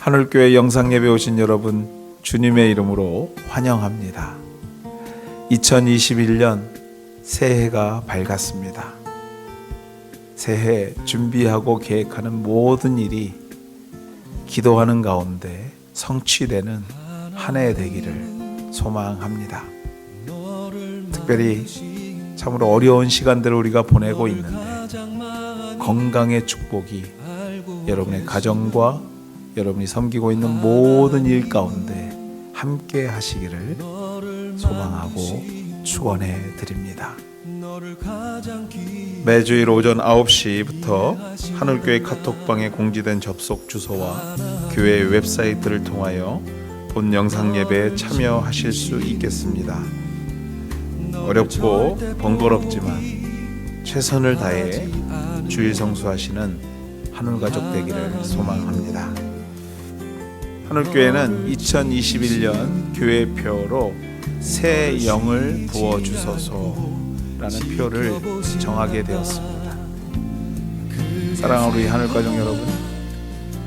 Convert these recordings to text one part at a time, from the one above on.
하늘교회 영상예배 오신 여러분, 주님의 이름으로 환영합니다. 2021년 새해가 밝았습니다. 새해 준비하고 계획하는 모든 일이 기도하는 가운데 성취되는 한 해 되기를 소망합니다. 특별히 참으로 어려운 시간들을 우리가 보내고 있는데 건강의 축복이 여러분의 가정과 여러분이 섬기고 있는 모든 일 가운데 함께 하시기를 소망하고 축원해 드립니다. 매주일 오전 9시부터 하늘교회 카톡방에 공지된 접속 주소와 교회 웹사이트를 통하여 본 영상 예배에 참여하실 수 있겠습니다. 어렵고 번거롭지만 최선을 다해 주일 성수하시는 하늘가족 되기를 소망합니다. 하늘교회는 2021년 교회표로 새 영을 부어주소서라는 표를 정하게 되었습니다. 사랑하는 우리 하늘가족 여러분,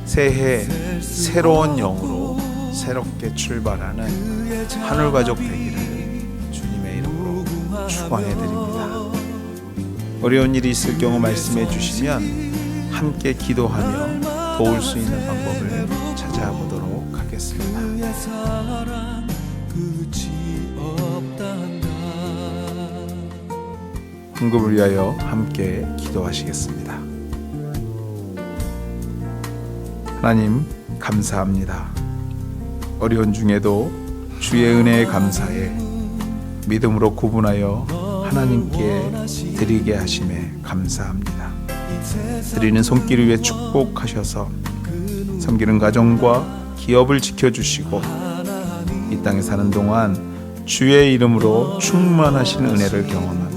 새해 새로운 영으로 새롭게 출발하는 하늘가족 되기를 주님의 이름으로 축원해 드립니다. 어려운 일이 있을 경우 말씀해 주시면 함께 기도하며 도울 수 있는 방법을 찾아보도록 하겠습니다. 궁금을 위하여 함께 기도하시겠습니다. 하나님, 감사합니다. 어려운 중에도 주의 은혜에 감사해 믿음으로 구분하여 하나님께 드리게 하심에 감사합니다. 드리는 손길을 위해 축복하셔서 섬기는 가정과 기업을 지켜주시고 이 땅에 사는 동안 주의 이름으로 충만하신 은혜를 경험하며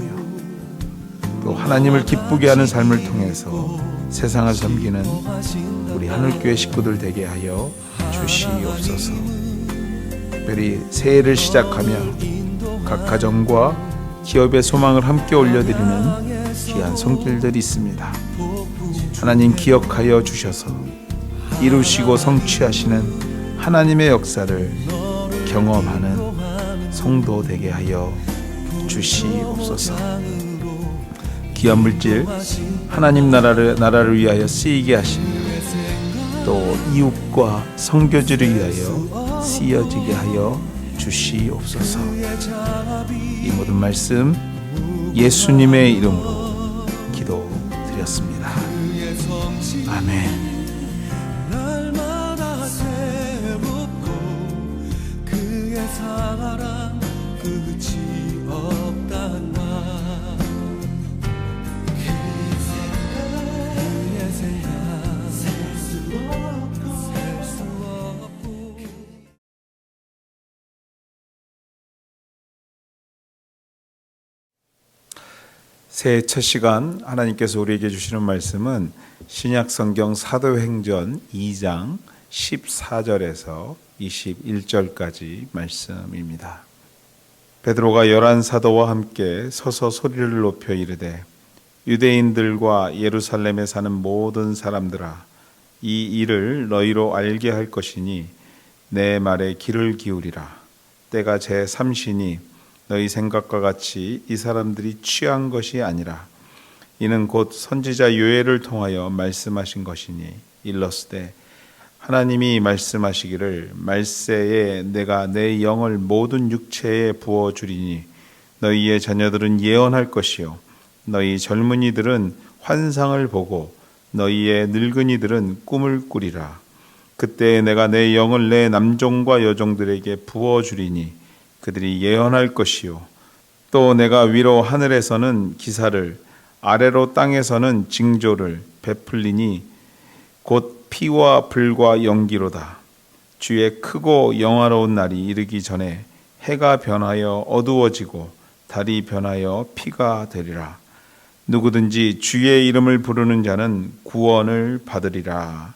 또 하나님을 기쁘게 하는 삶을 통해서 세상을 섬기는 우리 하늘교회 식구들 되게 하여 주시옵소서. 특별히 새해를 시작하며 각 가정과 기업의 소망을 함께 올려드리는 귀한 손길들이 있습니다. 하나님 기억하여 주셔서 이루시고 성취하시는 하나님의 역사를 경험하는 성도 되게 하여 주시옵소서. 귀한 물질 하나님 나라를 위하여 쓰이게 하시며 또 이웃과 선교지를 위하여 쓰여지게 하여 주시옵소서. 이 모든 말씀 예수님의 이름으로 기도드렸습니다. 아멘. 새해 첫 시간 하나님께서 우리에게 주시는 말씀은 신약성경 사도행전 2장 14절에서 21절까지 말씀입니다. 베드로가 11사도와 함께 서서 소리를 높여 이르되 유대인들과 예루살렘에 사는 모든 사람들아, 이 일을 너희로 알게 할 것이니 내 말에 귀를 기울이라. 때가 제3시니 너희 생각과 같이 이 사람들이 취한 것이 아니라 이는 곧 선지자 요엘을 통하여 말씀하신 것이니 일렀으되 하나님이 말씀하시기를 말세에 내가 내 영을 모든 육체에 부어주리니 너희의 자녀들은 예언할 것이요 너희 젊은이들은 환상을 보고 너희의 늙은이들은 꿈을 꾸리라. 그때 내가 내 영을 내 남종과 여종들에게 부어주리니 그들이 예언할 것이요 또 내가 위로 하늘에서는 기사를 아래로 땅에서는 징조를 베풀리니 곧 피와 불과 연기로다. 주의 크고 영화로운 날이 이르기 전에 해가 변하여 어두워지고 달이 변하여 피가 되리라. 누구든지 주의 이름을 부르는 자는 구원을 받으리라.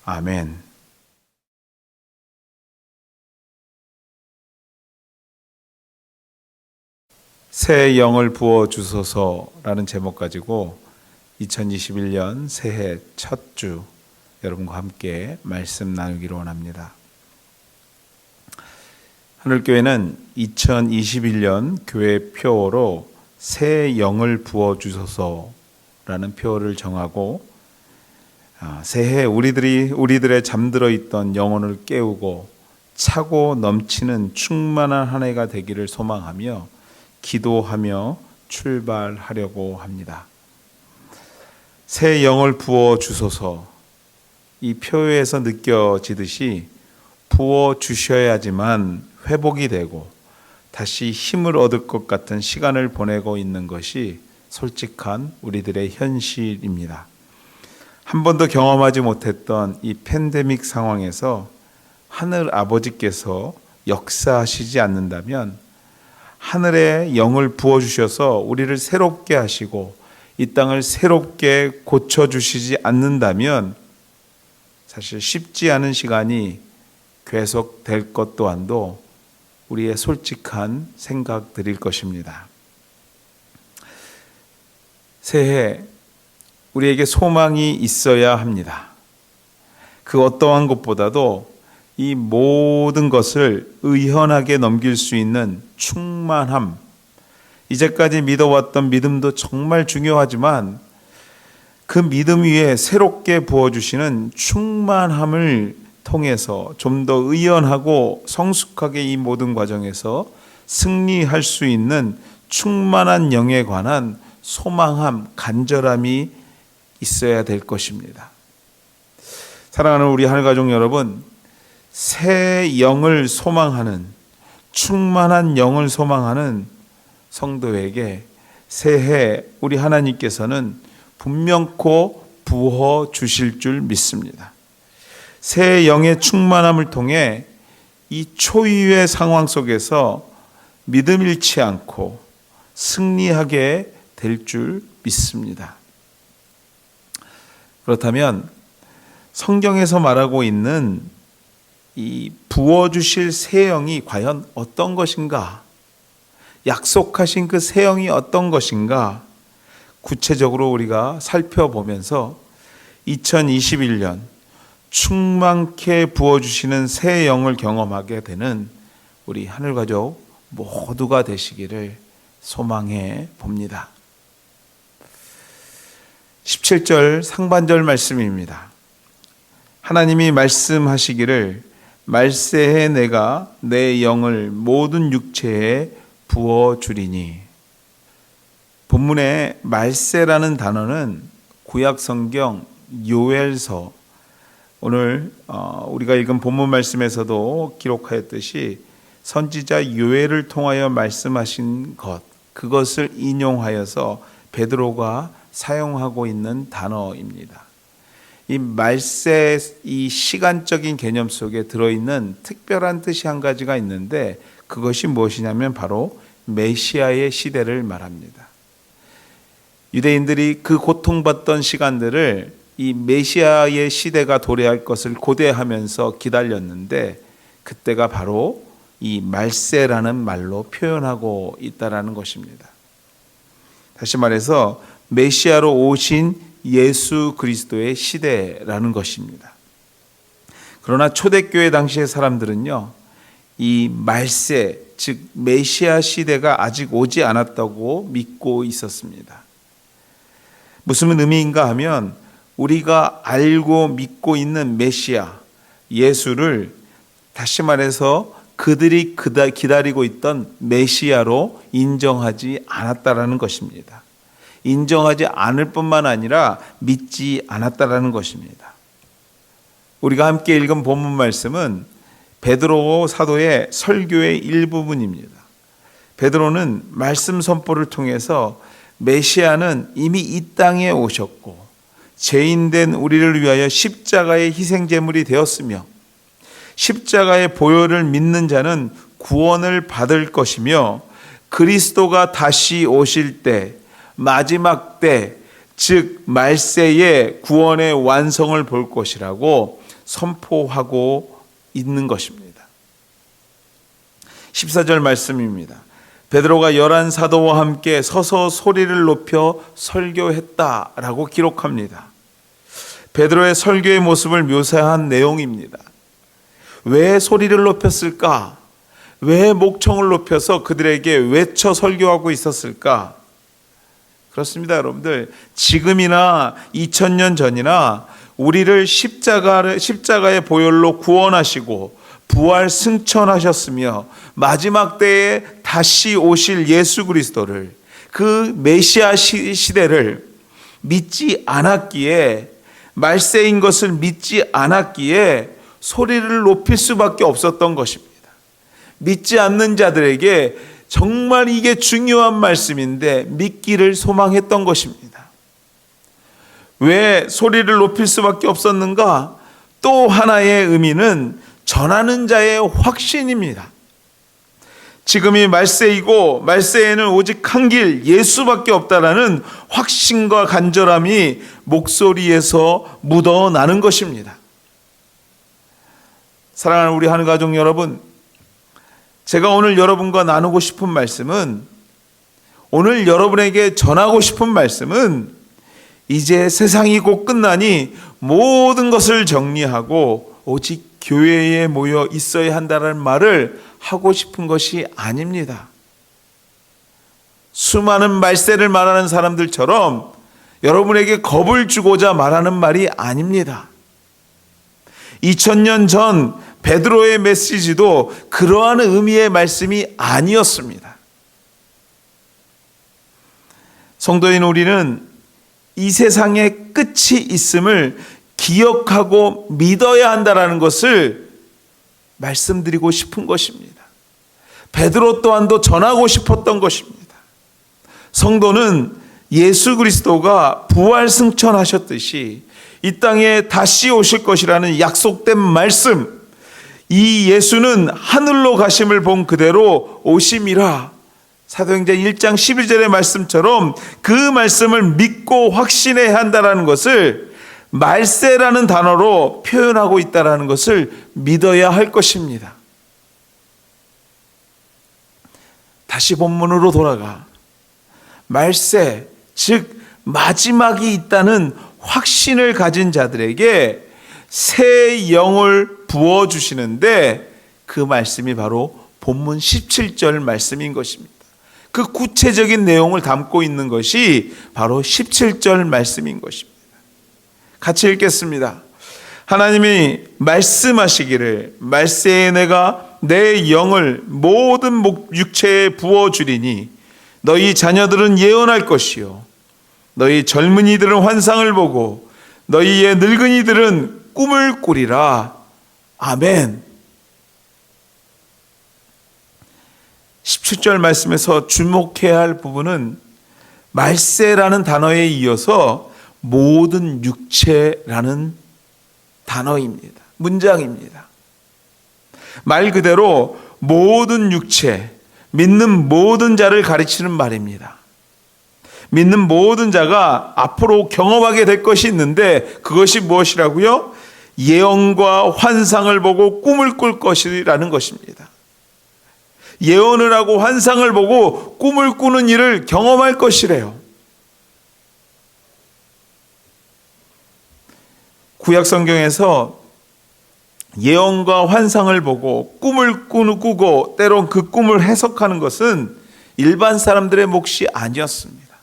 아멘. 새 영을 부어 주소서라는 제목 가지고 2021년 새해 첫 주 여러분과 함께 말씀 나누기를 원합니다. 하늘교회는 2021년 교회 표어로 새 영을 부어주소서라는 표어를 정하고 새해 우리들의 잠들어 있던 영혼을 깨우고 차고 넘치는 충만한 한 해가 되기를 소망하며 기도하며 출발하려고 합니다. 새 영을 부어주소서, 이 표에서 느껴지듯이 부어주셔야지만 회복이 되고 다시 힘을 얻을 것 같은 시간을 보내고 있는 것이 솔직한 우리들의 현실입니다. 한 번도 경험하지 못했던 이 팬데믹 상황에서 하늘 아버지께서 역사하시지 않는다면, 하늘의 영을 부어주셔서 우리를 새롭게 하시고 이 땅을 새롭게 고쳐주시지 않는다면 사실 쉽지 않은 시간이 계속될 것 또한도 우리의 솔직한 생각들일 것입니다. 새해 우리에게 소망이 있어야 합니다. 그 어떠한 것보다도 이 모든 것을 의연하게 넘길 수 있는 충만함, 이제까지 믿어왔던 믿음도 정말 중요하지만 그 믿음 위에 새롭게 부어주시는 충만함을 통해서 좀 더 의연하고 성숙하게 이 모든 과정에서 승리할 수 있는 충만한 영에 관한 소망함, 간절함이 있어야 될 것입니다. 사랑하는 우리 하늘가족 여러분, 새 영을 소망하는, 충만한 영을 소망하는 성도에게 새해 우리 하나님께서는 분명코 부어 주실 줄 믿습니다. 새 영의 충만함을 통해 이 초유의 상황 속에서 믿음 잃지 않고 승리하게 될 줄 믿습니다. 그렇다면 성경에서 말하고 있는 이 부어주실 새 영이 과연 어떤 것인가? 약속하신 그 새 영이 어떤 것인가? 구체적으로 우리가 살펴보면서 2021년 충만케 부어주시는 새 영을 경험하게 되는 우리 하늘가족 모두가 되시기를 소망해 봅니다. 17절 상반절 말씀입니다. 하나님이 말씀하시기를 말세에 내가 내 영을 모든 육체에 부어주리니. 본문의 말세라는 단어는 구약 성경 요엘서, 오늘 우리가 읽은 본문 말씀에서도 기록하였듯이 선지자 요엘을 통하여 말씀하신 것, 그것을 인용하여서 베드로가 사용하고 있는 단어입니다. 이 말세, 이 시간적인 개념 속에 들어있는 특별한 뜻이 한 가지가 있는데, 그것이 무엇이냐면 바로 메시아의 시대를 말합니다. 유대인들이 그 고통받던 시간들을 이 메시아의 시대가 도래할 것을 고대하면서 기다렸는데, 그때가 바로 이 말세라는 말로 표현하고 있다라는 것입니다. 다시 말해서 메시아로 오신 예수 그리스도의 시대라는 것입니다. 그러나 초대교회 당시의 사람들은요, 이 말세, 즉 메시아 시대가 아직 오지 않았다고 믿고 있었습니다. 무슨 의미인가 하면 우리가 알고 믿고 있는 메시아, 예수를 다시 말해서 그들이 기다리고 있던 메시아로 인정하지 않았다라는 것입니다. 인정하지 않을 뿐만 아니라 믿지 않았다라는 것입니다. 우리가 함께 읽은 본문 말씀은 베드로 사도의 설교의 일부분입니다. 베드로는 말씀 선포를 통해서 메시아는 이미 이 땅에 오셨고 죄인된 우리를 위하여 십자가의 희생제물이 되었으며 십자가의 보혈을 믿는 자는 구원을 받을 것이며 그리스도가 다시 오실 때, 마지막 때, 즉 말세에 구원의 완성을 볼 것이라고 선포하고 있는 것입니다. 14절 말씀입니다. 베드로가 11 사도와 함께 서서 소리를 높여 설교했다라고 기록합니다. 베드로의 설교의 모습을 묘사한 내용입니다. 왜 소리를 높였을까? 왜 목청을 높여서 그들에게 외쳐 설교하고 있었을까? 그렇습니다, 여러분들. 지금이나 2000년 전이나 우리를 십자가의 보혈로 구원하시고 부활 승천하셨으며 마지막 때에 다시 오실 예수 그리스도를, 그 메시아 시대를 믿지 않았기에, 말세인 것을 믿지 않았기에 소리를 높일 수밖에 없었던 것입니다. 믿지 않는 자들에게 정말 이게 중요한 말씀인데 믿기를 소망했던 것입니다. 왜 소리를 높일 수밖에 없었는가? 또 하나의 의미는 전하는 자의 확신입니다. 지금이 말세이고 말세에는 오직 한 길 예수밖에 없다라는 확신과 간절함이 목소리에서 묻어나는 것입니다. 사랑하는 우리 하늘가족 여러분, 제가 오늘 여러분과 나누고 싶은 말씀은, 오늘 여러분에게 전하고 싶은 말씀은, 이제 세상이 곧 끝나니 모든 것을 정리하고 오직 교회에 모여 있어야 한다는 말을 하고 싶은 것이 아닙니다. 수많은 말세를 말하는 사람들처럼 여러분에게 겁을 주고자 말하는 말이 아닙니다. 2000년 전 베드로의 메시지도 그러한 의미의 말씀이 아니었습니다. 성도인 우리는 이 세상에 끝이 있음을 기억하고 믿어야 한다는 것을 말씀드리고 싶은 것입니다. 베드로 또한도 전하고 싶었던 것입니다. 성도는 예수 그리스도가 부활 승천하셨듯이 이 땅에 다시 오실 것이라는 약속된 말씀, 이 예수는 하늘로 가심을 본 그대로 오심이라, 사도행전 1장 11절의 말씀처럼 그 말씀을 믿고 확신해야 한다는 것을 말세라는 단어로 표현하고 있다는 것을 믿어야 할 것입니다. 다시 본문으로 돌아가 말세, 즉 마지막이 있다는 확신을 가진 자들에게 새 영을 부어주시는데, 그 말씀이 바로 본문 17절 말씀인 것입니다. 그 구체적인 내용을 담고 있는 것이 바로 17절 말씀인 것입니다. 같이 읽겠습니다. 하나님이 말씀하시기를 말세에 내가 내 영을 모든 육체에 부어주리니 너희 자녀들은 예언할 것이요 너희 젊은이들은 환상을 보고 너희의 늙은이들은 꿈을 꾸리라. 아멘. 17절 말씀에서 주목해야 할 부분은 말세라는 단어에 이어서 모든 육체라는 단어입니다. 문장입니다. 말 그대로 모든 육체, 믿는 모든 자를 가르치는 말입니다. 믿는 모든 자가 앞으로 경험하게 될 것이 있는데, 그것이 무엇이라고요? 예언과 환상을 보고 꿈을 꿀 것이라는 것입니다. 예언을 하고 환상을 보고 꿈을 꾸는 일을 경험할 것이래요. 구약 성경에서 예언과 환상을 보고 꿈을 꾸고 때론 그 꿈을 해석하는 것은 일반 사람들의 몫이 아니었습니다.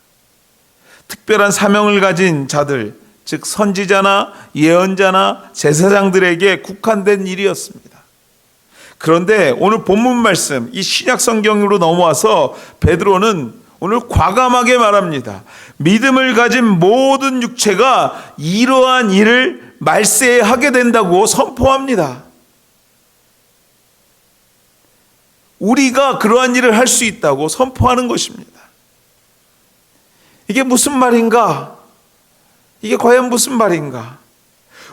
특별한 사명을 가진 자들, 즉 선지자나 예언자나 제사장들에게 국한된 일이었습니다. 그런데 오늘 본문 말씀, 이 신약 성경으로 넘어와서 베드로는 오늘 과감하게 말합니다. 믿음을 가진 모든 육체가 이러한 일을 말세에 하게 된다고 선포합니다. 우리가 그러한 일을 할 수 있다고 선포하는 것입니다. 이게 무슨 말인가? 이게 과연 무슨 말인가?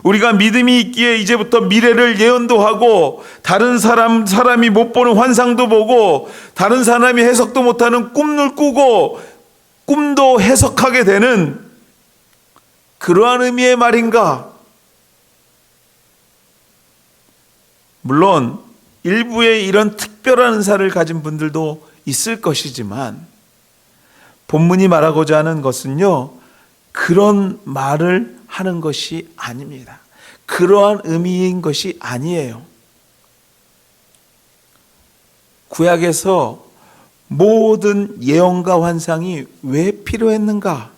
우리가 믿음이 있기에 이제부터 미래를 예언도 하고, 다른 사람이 못 보는 환상도 보고, 다른 사람이 해석도 못하는 꿈을 꾸고 꿈도 해석하게 되는 그러한 의미의 말인가? 물론 일부의 이런 특별한 은사를 가진 분들도 있을 것이지만, 본문이 말하고자 하는 것은요, 그런 말을 하는 것이 아닙니다. 그러한 의미인 것이 아니에요. 구약에서 모든 예언과 환상이 왜 필요했는가?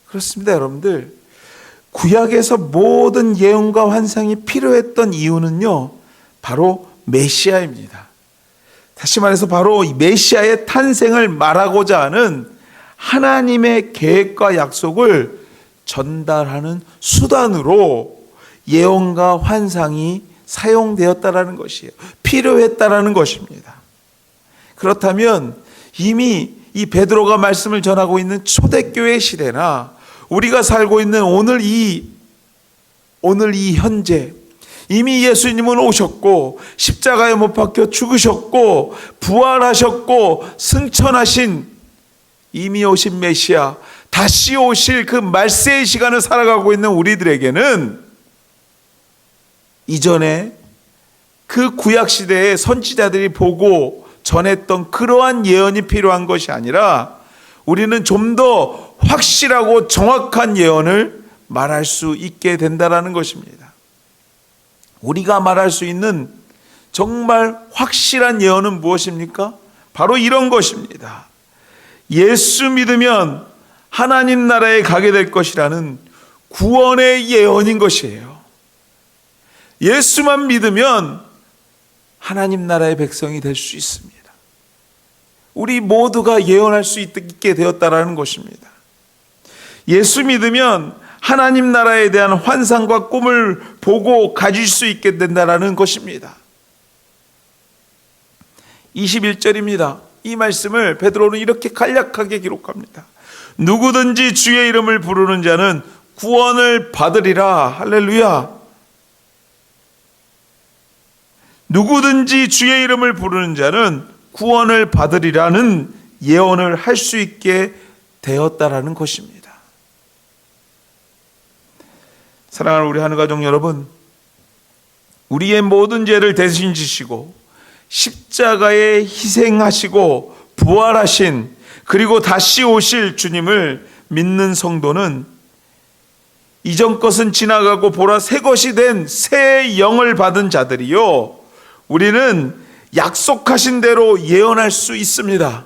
그렇습니다, 여러분들. 구약에서 모든 예언과 환상이 필요했던 이유는요, 바로 메시아입니다. 다시 말해서 바로 이 메시아의 탄생을 말하고자 하는 하나님의 계획과 약속을 전달하는 수단으로 예언과 환상이 사용되었다라는 것이에요. 필요했다라는 것입니다. 그렇다면 이미 이 베드로가 말씀을 전하고 있는 초대교회 시대나 우리가 살고 있는 오늘 이 현재 이미 예수님은 오셨고 십자가에 못 박혀 죽으셨고 부활하셨고 승천하신 이미 오신 메시아, 다시 오실 그 말세의 시간을 살아가고 있는 우리들에게는 이전에 그 구약시대의 선지자들이 보고 전했던 그러한 예언이 필요한 것이 아니라 우리는 좀 더 확실하고 정확한 예언을 말할 수 있게 된다는 것입니다. 우리가 말할 수 있는 정말 확실한 예언은 무엇입니까? 바로 이런 것입니다. 예수 믿으면 하나님 나라에 가게 될 것이라는 구원의 예언인 것이에요. 예수만 믿으면 하나님 나라의 백성이 될 수 있습니다. 우리 모두가 예언할 수 있게 되었다라는 것입니다. 예수 믿으면 하나님 나라에 대한 환상과 꿈을 보고 가질 수 있게 된다라는 것입니다. 21절입니다. 이 말씀을 베드로는 이렇게 간략하게 기록합니다. 누구든지 주의 이름을 부르는 자는 구원을 받으리라. 할렐루야. 누구든지 주의 이름을 부르는 자는 구원을 받으리라는 예언을 할 수 있게 되었다라는 것입니다. 사랑하는 우리 하늘가족 여러분, 우리의 모든 죄를 대신 지시고 십자가에 희생하시고 부활하신 그리고 다시 오실 주님을 믿는 성도는 이전 것은 지나가고 보라 새 것이 된 새 영을 받은 자들이요, 우리는 약속하신 대로 예언할 수 있습니다.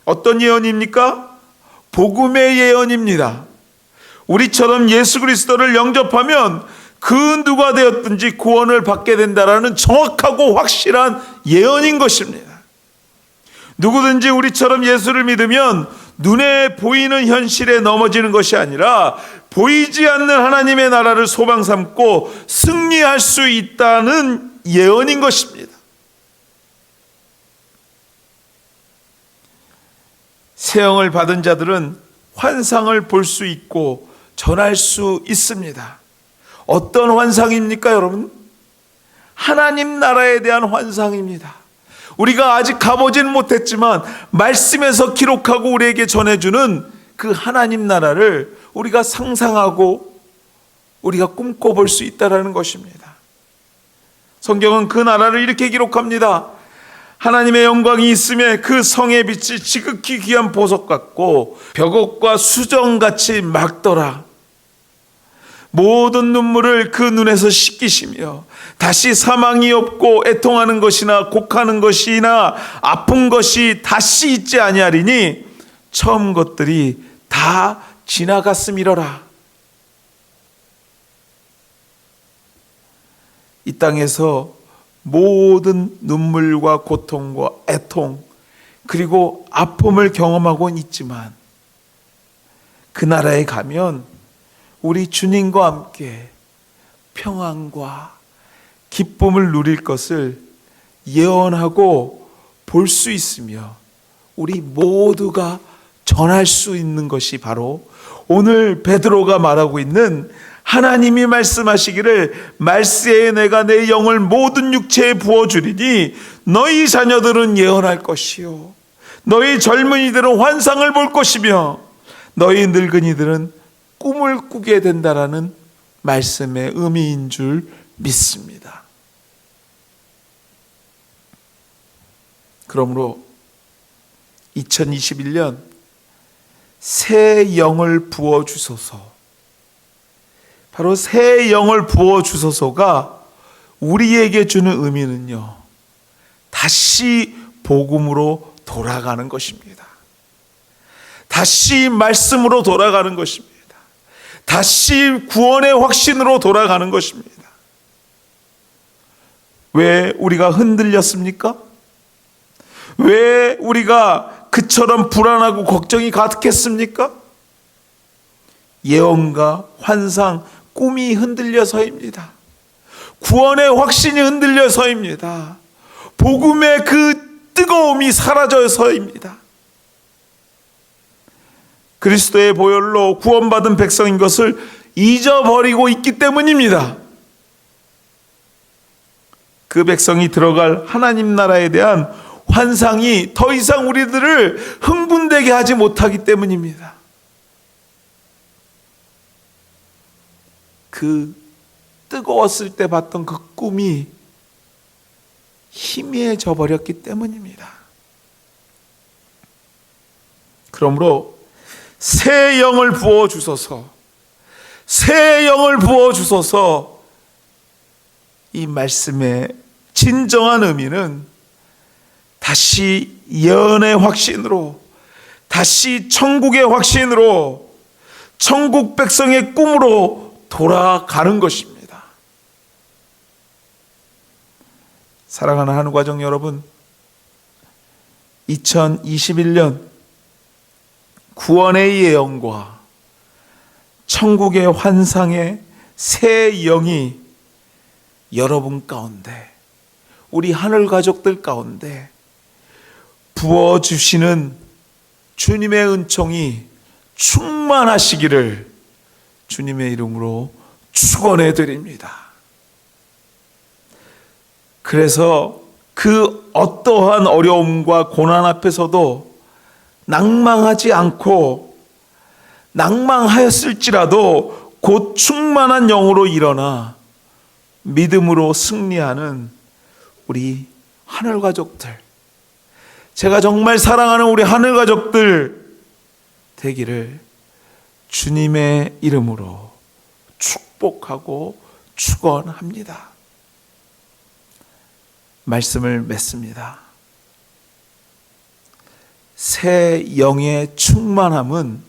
어떤 예언입니까? 복음의 예언입니다. 우리처럼 예수 그리스도를 영접하면 그 누가 되었든지 구원을 받게 된다라는 정확하고 확실한 예언인 것입니다. 누구든지 우리처럼 예수를 믿으면 눈에 보이는 현실에 넘어지는 것이 아니라 보이지 않는 하나님의 나라를 소망 삼고 승리할 수 있다는 예언인 것입니다. 새 영을 받은 자들은 환상을 볼 수 있고 전할 수 있습니다. 어떤 환상입니까, 여러분? 하나님 나라에 대한 환상입니다. 우리가 아직 가보지는 못했지만 말씀에서 기록하고 우리에게 전해주는 그 하나님 나라를 우리가 상상하고 우리가 꿈꿔볼 수 있다는 것입니다. 성경은 그 나라를 이렇게 기록합니다. 하나님의 영광이 있음에 그 성의 빛이 지극히 귀한 보석 같고 벽옥과 수정같이 맑더라. 모든 눈물을 그 눈에서 씻기시며 다시 사망이 없고 애통하는 것이나 곡하는 것이나 아픈 것이 다시 있지 아니하리니 처음 것들이 다 지나갔음이로라. 이 땅에서 모든 눈물과 고통과 애통 그리고 아픔을 경험하고는 있지만 그 나라에 가면 우리 주님과 함께 평안과 기쁨을 누릴 것을 예언하고 볼 수 있으며 우리 모두가 전할 수 있는 것이 바로 오늘 베드로가 말하고 있는 하나님이 말씀하시기를 말세에 내가 내 영을 모든 육체에 부어주리니 너희 자녀들은 예언할 것이요 너희 젊은이들은 환상을 볼 것이며 너희 늙은이들은 꿈을 꾸게 된다라는 말씀의 의미인 줄 믿습니다. 그러므로 2021년 새 영을 부어주소서, 바로 새 영을 부어 주소서가 우리에게 주는 의미는요, 다시 복음으로 돌아가는 것입니다. 다시 말씀으로 돌아가는 것입니다. 다시 구원의 확신으로 돌아가는 것입니다. 왜 우리가 흔들렸습니까? 왜 우리가 그처럼 불안하고 걱정이 가득했습니까? 예언과 환상, 꿈이 흔들려서입니다. 구원의 확신이 흔들려서입니다. 복음의 그 뜨거움이 사라져서입니다. 그리스도의 보혈로 구원받은 백성인 것을 잊어버리고 있기 때문입니다. 그 백성이 들어갈 하나님 나라에 대한 환상이 더 이상 우리들을 흥분되게 하지 못하기 때문입니다. 그 뜨거웠을 때 봤던 그 꿈이 희미해져 버렸기 때문입니다. 그러므로 새 영을 부어 주소서, 새 영을 부어 주소서. 이 말씀의 진정한 의미는 다시 예언의 확신으로, 다시 천국의 확신으로, 천국 백성의 꿈으로 돌아가는 것입니다. 사랑하는 한우가족 여러분, 2021년 구원의 예언과 천국의 환상의 새 영이 여러분 가운데, 우리 하늘 가족들 가운데 부어주시는 주님의 은총이 충만하시기를 주님의 이름으로 축원해 드립니다. 그래서 그 어떠한 어려움과 고난 앞에서도 낭망하지 않고, 낭망하였을지라도 곧 충만한 영으로 일어나 믿음으로 승리하는 우리 하늘 가족들, 제가 정말 사랑하는 우리 하늘 가족들 되기를 주님의 이름으로 축복하고 축원합니다. 말씀을 맺습니다. 새 영의 충만함은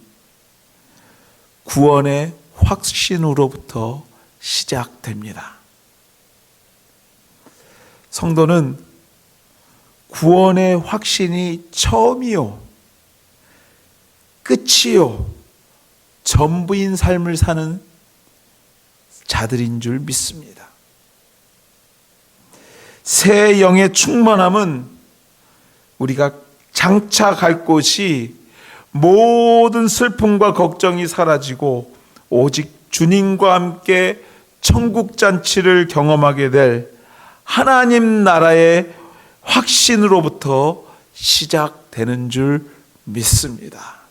구원의 확신으로부터 시작됩니다. 성도는 구원의 확신이 처음이요, 끝이요, 전부인 삶을 사는 자들인 줄 믿습니다. 새 영의 충만함은 우리가 장차 갈 곳이 모든 슬픔과 걱정이 사라지고 오직 주님과 함께 천국 잔치를 경험하게 될 하나님 나라의 확신으로부터 시작되는 줄 믿습니다.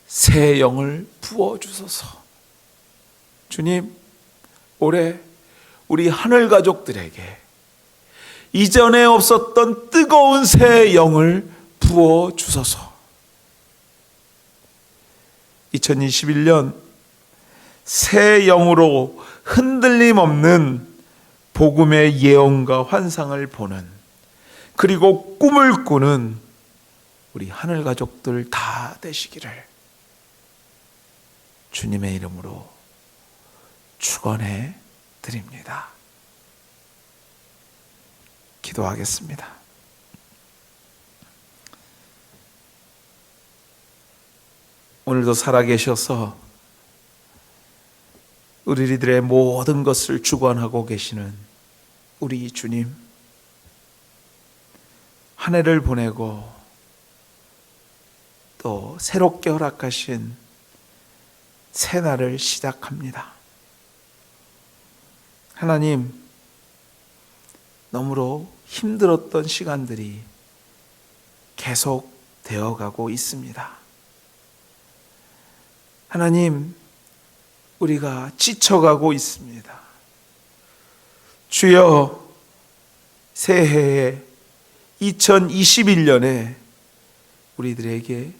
새 영을 부어주소서. 주님, 올해 우리 하늘 가족들에게 이전에 없었던 뜨거운 새 영을 부어주소서. 2021년 새 영으로 흔들림 없는 복음의 예언과 환상을 보는, 그리고 꿈을 꾸는 우리 하늘 가족들 다 되시기를 주님의 이름으로 축원해 드립니다. 기도하겠습니다. 오늘도 살아계셔서 우리들의 모든 것을 주관하고 계시는 우리 주님, 한 해를 보내고 또 새롭게 허락하신 새날을 시작합니다. 하나님, 너무로 힘들었던 시간들이 계속 되어가고 있습니다. 하나님, 우리가 지쳐가고 있습니다. 주여, 새해에 2021년에 우리들에게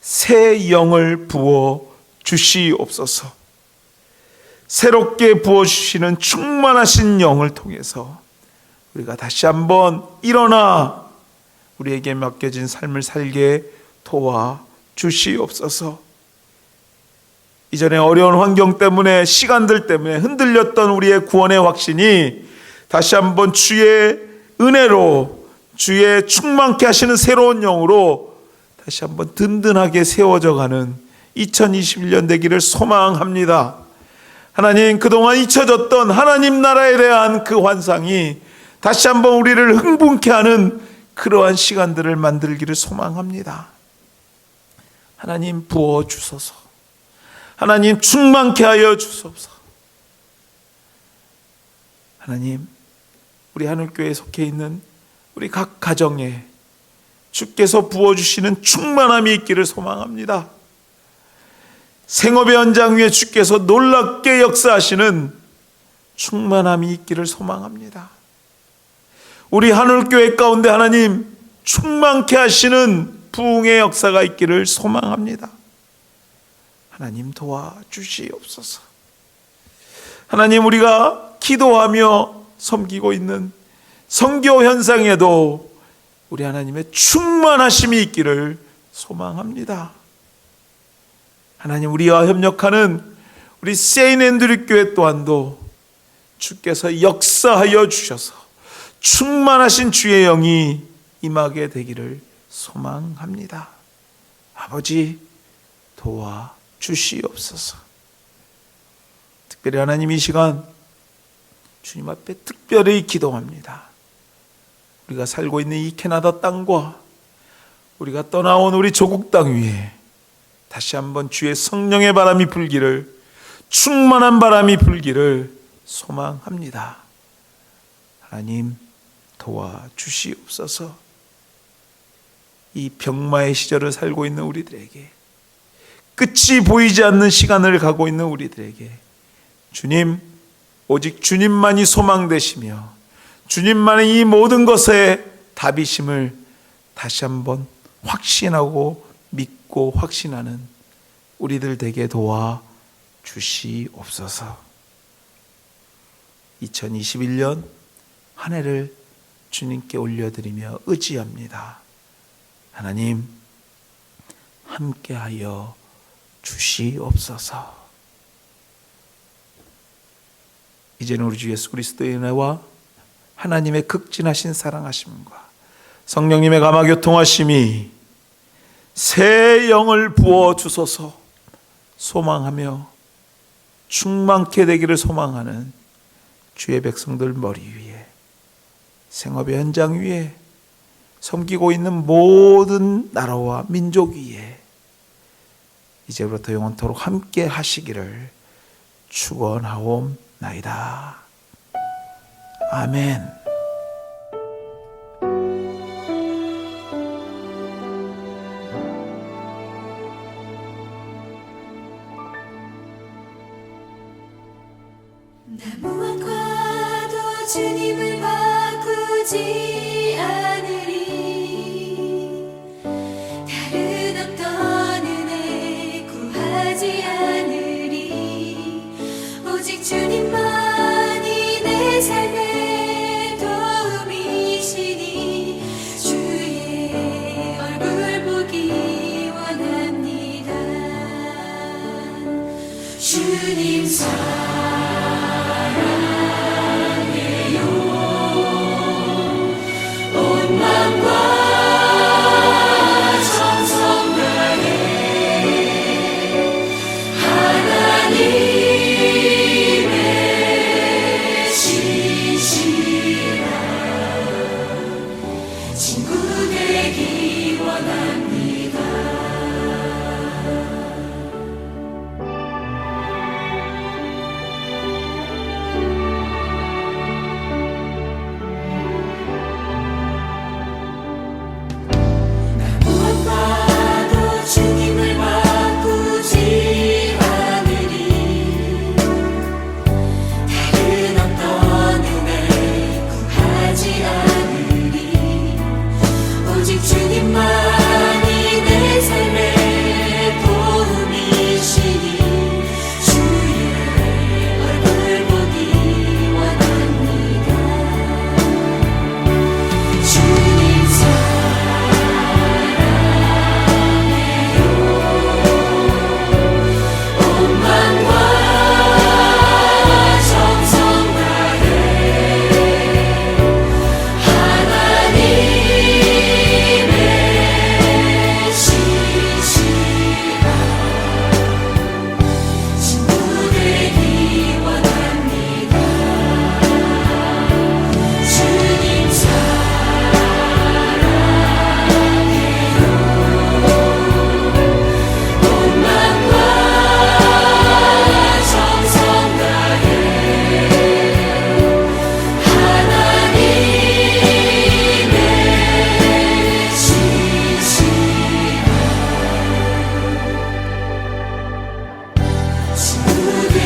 새 영을 부어 주시옵소서. 새롭게 부어주시는 충만하신 영을 통해서 우리가 다시 한번 일어나 우리에게 맡겨진 삶을 살게 도와주시옵소서. 이전에 어려운 환경 때문에, 시간들 때문에 흔들렸던 우리의 구원의 확신이 다시 한번 주의 은혜로, 주의 충만케 하시는 새로운 영으로 다시 한번 든든하게 세워져 가는 2021년 되기를 소망합니다. 하나님, 그동안 잊혀졌던 하나님 나라에 대한 그 환상이 다시 한번 우리를 흥분케 하는 그러한 시간들을 만들기를 소망합니다. 하나님, 부어주소서. 하나님, 충만케 하여 주소서. 하나님, 우리 하늘교회에 속해 있는 우리 각 가정에 주께서 부어주시는 충만함이 있기를 소망합니다. 생업의 현장 위에 주께서 놀랍게 역사하시는 충만함이 있기를 소망합니다. 우리 하늘교회 가운데 하나님 충만케 하시는 부흥의 역사가 있기를 소망합니다. 하나님, 도와주시옵소서. 하나님, 우리가 기도하며 섬기고 있는 선교 현상에도 우리 하나님의 충만하심이 있기를 소망합니다. 하나님, 우리와 협력하는 우리 세인트 앤드류 교회 또한도 주께서 역사하여 주셔서 충만하신 주의 영이 임하게 되기를 소망합니다. 아버지, 도와주시옵소서. 특별히 하나님, 이 시간 주님 앞에 특별히 기도합니다. 우리가 살고 있는 이 캐나다 땅과 우리가 떠나온 우리 조국 땅 위에 다시 한번 주의 성령의 바람이 불기를, 충만한 바람이 불기를 소망합니다. 하나님, 도와주시옵소서. 이 병마의 시절을 살고 있는 우리들에게, 끝이 보이지 않는 시간을 가고 있는 우리들에게 주님, 오직 주님만이 소망되시며 주님만이 이 모든 것의 답이심을 다시 한번 확신하고 믿고 확신하는 우리들 되게 도와주시옵소서. 2021년 한 해를 주님께 올려드리며 의지합니다. 하나님, 함께하여 주시옵소서. 이제는 우리 주 예수 그리스도의 은혜와 하나님의 극진하신 사랑하심과 성령님의 감화교통하심이 새 영을 부어주소서 소망하며 충만케 되기를 소망하는 주의 백성들 머리 위에, 생업의 현장 위에, 섬기고 있는 모든 나라와 민족 위에 이제부터 영원토록 함께 하시기를 축원하옵나이다. 아멘. 나 무엇과도 주님을 바꾸지 않으리. 다른 어떤 은혜 구하지 않으리. 오직 주님만이 내 삶의 모든